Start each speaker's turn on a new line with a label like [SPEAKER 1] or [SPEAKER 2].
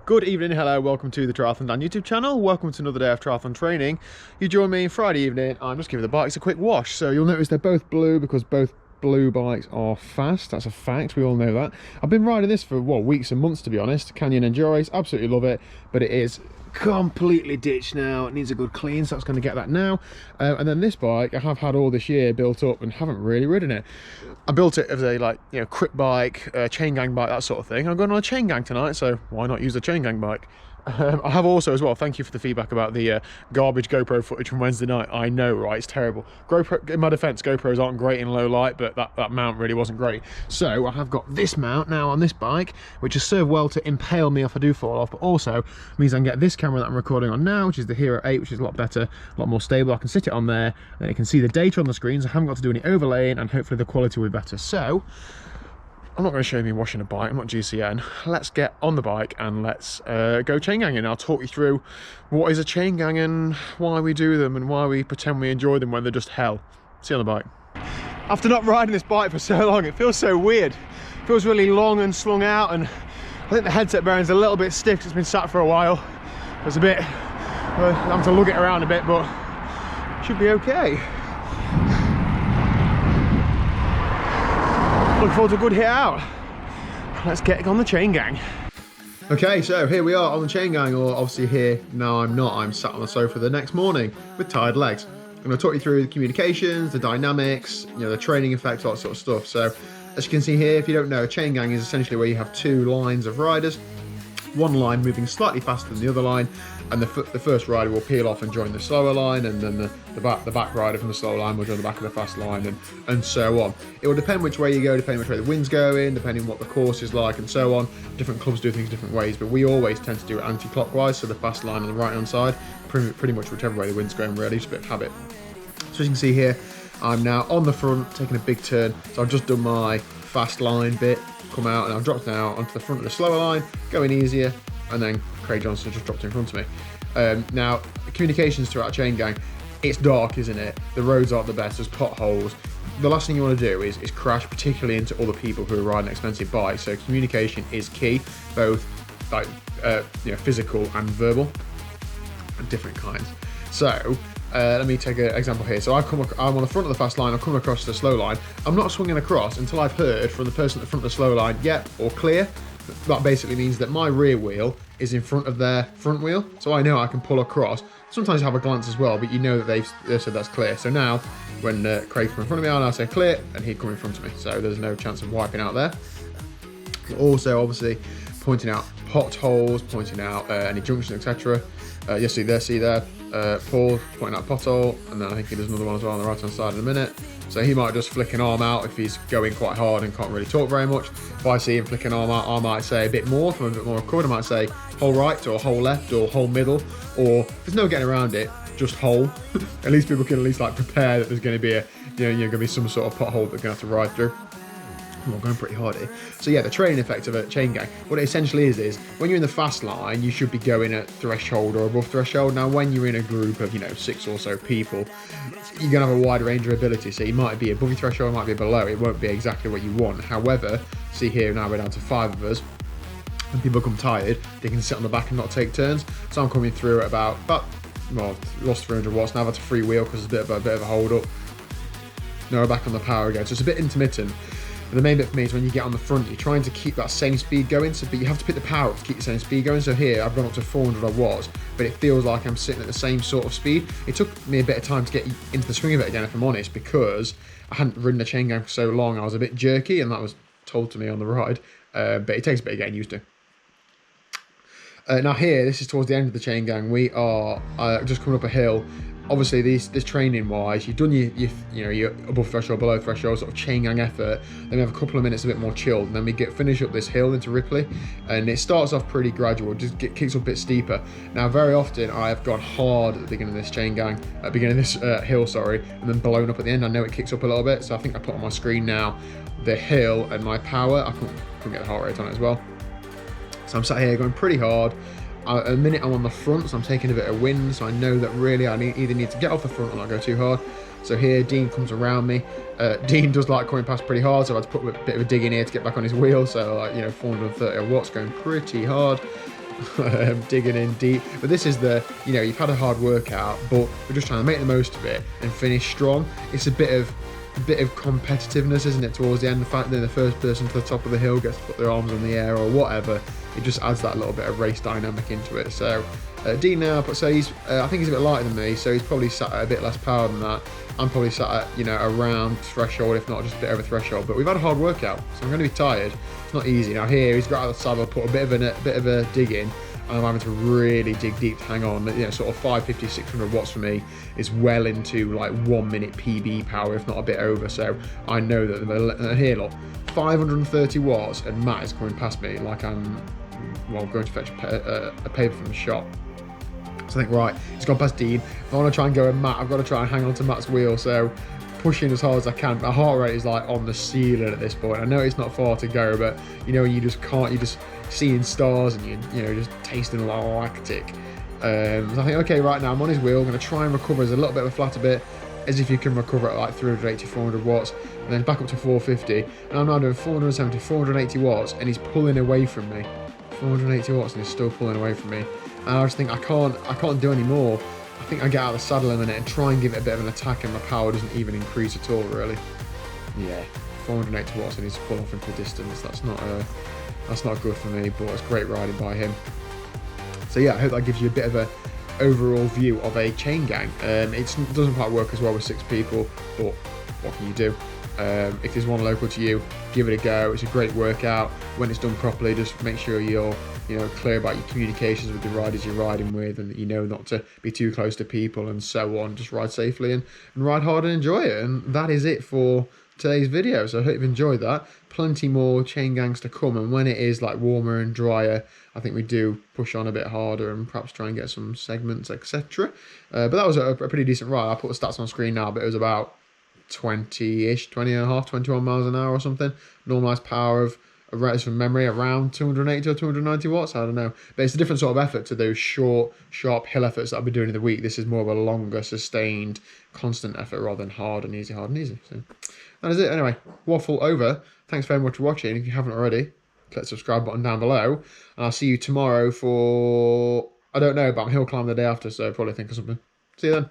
[SPEAKER 1] Good evening, hello, welcome to the TriathlonDan YouTube channel. Welcome to another day of triathlon training. You join me Friday evening. I'm just giving the bikes a quick wash. So you'll notice they're both blue because both blue bikes are fast. That's a fact, we all know that. I've been riding this for, what, weeks and months to be honest. Canyon Endurance, absolutely love it, but it is completely ditched now. It needs a good clean, so that's going to get that now. And then this bike I have had all this year built up and haven't really ridden it. I built it as a crit bike, Chaingang bike, that sort of thing. I'm going on a Chaingang tonight, so why not use the Chaingang bike? I have also as well, thank you for the feedback about the garbage GoPro footage from Wednesday night. I know, right, it's terrible. GoPro, in my defense, GoPros aren't great in low light, but that mount really wasn't great. So I have got this mount now on this bike, which has served well to impale me if I do fall off, but also means I can get this camera that I'm recording on now, which is the Hero 8, which is a lot better, a lot more stable. I can sit it on there, and it can see the data on the screen, so I haven't got to do any overlaying, and hopefully the quality will be better. So I'm not going to show me washing a bike, I'm not GCN. Let's get on the bike and let's go chainganging. I'll talk you through what is a chaingang and why we do them and why we pretend we enjoy them when they're just hell. See you on the bike. After not riding this bike for so long, it feels so weird. It feels really long and slung out, and I think the headset bearing's a little bit stiff because it's been sat for a while. It's a bit, I'm having to lug it around a bit, but it should be okay. Look forward to a good hit out. Let's get on the Chaingang. Okay, so here we are on the Chaingang, or obviously here, no I'm not, I'm sat on the sofa the next morning with tired legs. I'm going to talk you through the communications, the dynamics, the training effects, all that sort of stuff. So as you can see here, if you don't know, a Chaingang is essentially where you have two lines of riders, one line moving slightly faster than the other line, and the first rider will peel off and join the slower line, and then the back rider from the slower line will join the back of the fast line, and so on. It will depend which way you go, depending which way the wind's going, depending what the course is like, and so on. Different clubs do things different ways, but we always tend to do it anti-clockwise, so the fast line on the right hand side, pretty much whichever way the wind's going, really, just a bit of habit. So as you can see here, I'm now on the front, taking a big turn, so I've just done my fast line bit, come out, and I've dropped now onto the front of the slower line, going easier, and then Craig Johnson just dropped in front of me. Now, the communications throughout Chaingang, it's dark, isn't it? The roads aren't the best, there's potholes. The last thing you want to do is crash, particularly into other people who are riding expensive bikes, so communication is key, both physical and verbal, and different kinds. So, let me take an example here. So I'm on the front of the fast line, I'm coming across the slow line. I'm not swinging across until I've heard from the person at the front of the slow line, yep, or clear. That basically means that my rear wheel is in front of their front wheel, so I know I can pull across. Sometimes you have a glance as well, but you know that they've said that's clear. So now, when Craig comes in front of me, I'll now say clear, and he'd come in front of me. So there's no chance of wiping out there. Also, obviously, pointing out potholes, pointing out any junctions, etc. You see there, Paul pointing out pothole, and then I think he does another one as well on the right hand side in a minute. So he might just flick an arm out if he's going quite hard and can't really talk very much. If I see him flick an arm out, I might say a bit more, if I'm a bit more recovered, I might say whole right or whole left or whole middle, or if there's no getting around it, just whole. At least people can at least prepare that there's going to be going to be some sort of pothole that they're going to have to ride through. I'm going pretty hard here. So yeah, the training effect of a Chaingang, what it essentially is when you're in the fast line, you should be going at threshold or above threshold. Now, when you're in a group of 6 or so people, you're going to have a wide range of ability. So you might be above your threshold, might be below. It won't be exactly what you want. However, see here now we're down to 5 of us. When people become tired, they can sit on the back and not take turns. So I'm coming through at about lost 300 watts. Now I've had to freewheel because it's a bit of a hold up. Now we're back on the power again. So it's a bit intermittent. And the main bit for me is when you get on the front, you're trying to keep that same speed going, but you have to pick the power up to keep the same speed going. So here, I've gone up to 400 watts, but it feels like I'm sitting at the same sort of speed. It took me a bit of time to get into the swing of it again, if I'm honest, because I hadn't ridden a Chaingang for so long. I was a bit jerky, and that was told to me on the ride, but it takes a bit of getting used to. Now here, this is towards the end of the Chaingang. We are just coming up a hill. Obviously, this training wise, you've done your above threshold, below threshold sort of Chaingang effort. Then we have a couple of minutes a bit more chilled, and then we finish up this hill into Ripley, and it starts off pretty gradual, just kicks up a bit steeper. Now, very often I have gone hard at the beginning of this Chaingang, beginning of this hill, sorry, and then blown up at the end. I know it kicks up a little bit, so I think I put on my screen now the hill and my power. I couldn't get the heart rate on it as well. So I'm sat here going pretty hard. A minute I'm on the front, so I'm taking a bit of wind, so I know that really I either need to get off the front or not go too hard. So here, Dean comes around me. Dean does like coming past pretty hard, so I had to put a bit of a dig in here to get back on his wheel. So 430 watts going pretty hard. digging in deep. But this is the, you know, you've had a hard workout, but we're just trying to make the most of it and finish strong. It's a bit of competitiveness, isn't it, towards the end? The fact that the first person to the top of the hill gets to put their arms on the air or whatever, it just adds that little bit of race dynamic into it. So Dean now, so he's I think he's a bit lighter than me, so he's probably sat at a bit less power than that. I'm probably sat at, you know, around threshold, if not just a bit over threshold. But we've had a hard workout, so I'm going to be tired. It's not easy. Now here he's got out of the saddle, put a bit of a dig in, and I'm having to really dig deep to hang on. You know, sort of 550, 600 watts for me is well into like 1 minute PB power, if not a bit over. So I know that here, look, 530 watts, and Matt is coming past me like I'm, well, going to fetch a paper from the shop. So I think, right, he's gone past Dean. If I want to try and go with Matt, I've got to try and hang on to Matt's wheel. So pushing as hard as I can. My heart rate is like on the ceiling at this point. I know it's not far to go, but you know, you just can't, you're just seeing stars and you know, just tasting lactic. So I think, okay, right now I'm on his wheel. I'm going to try and recover as a little bit of a flatter bit, as if you can recover at like 380, 400 watts, and then back up to 450. And I'm now doing 470, 480 watts, and he's pulling away from me. 480 watts, and he's still pulling away from me. And I just think I can't do any more. I think I get out of the saddle in a minute and try and give it a bit of an attack, and my power doesn't even increase at all, really. Yeah, 480 watts, and he's pull off into the distance. That's not good for me, but it's great riding by him. So yeah, I hope that gives you a bit of a overall view of a chain gang. It doesn't quite work as well with 6 people, but what can you do? If there's one local to you, give it a go. It's a great workout. When it's done properly, just make sure you're, you know, clear about your communications with the riders you're riding with, and that you know not to be too close to people and so on. Just ride safely and ride hard and enjoy it. And that is it for today's video. So I hope you've enjoyed that. Plenty more chain gangs to come, and when it is like warmer and drier, I think we do push on a bit harder and perhaps try and get some segments, etc. But that was a pretty decent ride. I'll put the stats on screen now, but it was about 20-ish, 20 and a half, 21 miles an hour or something. Normalized power of, from memory, around 280 or 290 watts. I don't know. But it's a different sort of effort to those short, sharp hill efforts that I've been doing in the week. This is more of a longer, sustained, constant effort rather than hard and easy, hard and easy. So that is it. Anyway, waffle over. Thanks very much for watching. If you haven't already, click the subscribe button down below. And I'll see you tomorrow for, I don't know, but I'm hill climb the day after, so probably think of something. See you then.